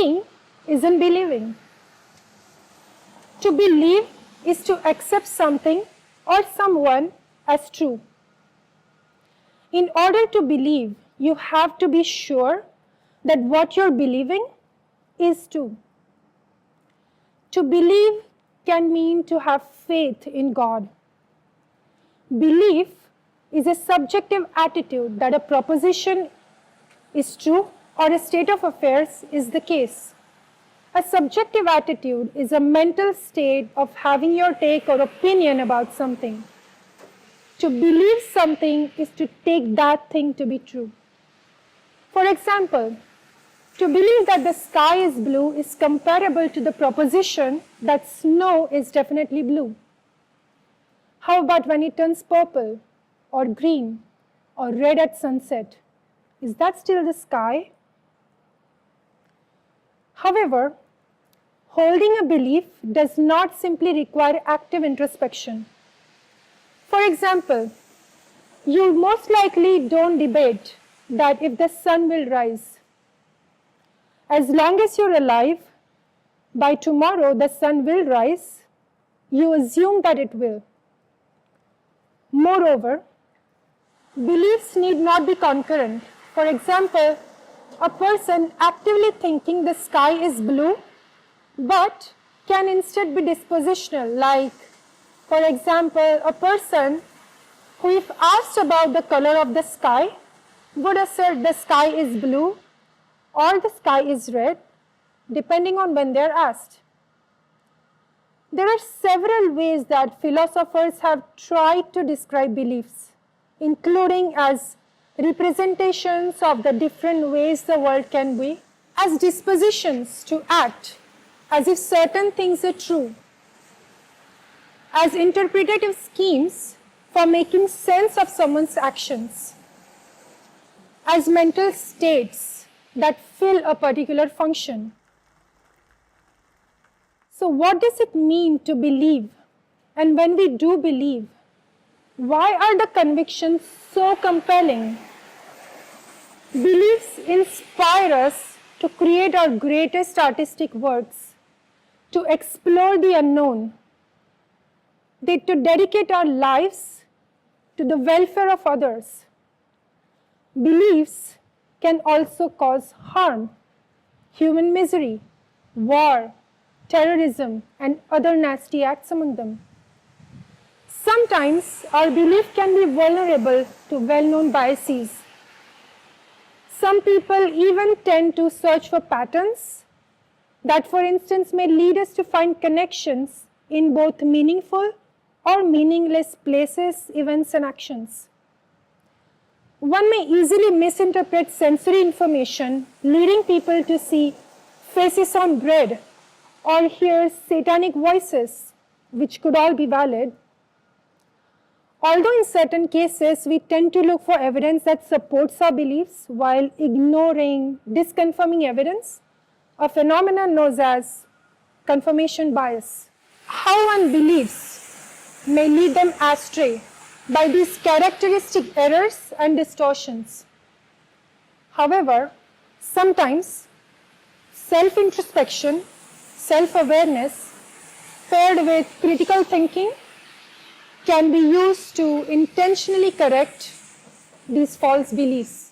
seeing isn't believing. To believe is to accept something or someone as true. In order to believe, you have to be sure that what you're believing is true. To believe can mean to have faith in God. Belief is a subjective attitude that a proposition is true or a state of affairs is the case. A subjective attitude is a mental state of having your take or opinion about something. To believe something is to take that thing to be true. For example, to believe that the sky is blue is comparable to the proposition that snow is definitely blue. How about when it turns purple or green or red at sunset? Is that still the sky? However, holding a belief does not simply require active introspection. For example, you most likely don't debate that if the sun will rise. As long as you're alive, by tomorrow the sun will rise, you assume that it will. Moreover, beliefs need not be concurrent. For example, a person actively thinking the sky is blue, but can instead be dispositional, like, for example, a person who, if asked about the color of the sky, would assert the sky is blue or the sky is red, depending on when they are asked. There are several ways that philosophers have tried to describe beliefs, including as representations of the different ways the world can be, as dispositions to act as if certain things are true, as interpretative schemes for making sense of someone's actions, as mental states that fill a particular function. So what does it mean to believe? And when we do believe, why are the convictions so compelling? Beliefs inspire us to create our greatest artistic works, to explore the unknown, to dedicate our lives to the welfare of others. Beliefs can also cause harm, human misery, war, terrorism, and other nasty acts among them. Sometimes our belief can be vulnerable to well-known biases. Some people even tend to search for patterns that, for instance, may lead us to find connections in both meaningful or meaningless places, events, and actions. One may easily misinterpret sensory information, leading people to see faces on bread or hear satanic voices, which could all be valid. Although in certain cases we tend to look for evidence that supports our beliefs while ignoring disconfirming evidence, a phenomenon known as confirmation bias. How one believes may lead them astray by these characteristic errors and distortions. However, sometimes self-introspection, self-awareness, paired with critical thinking, can be used to intentionally correct these false beliefs.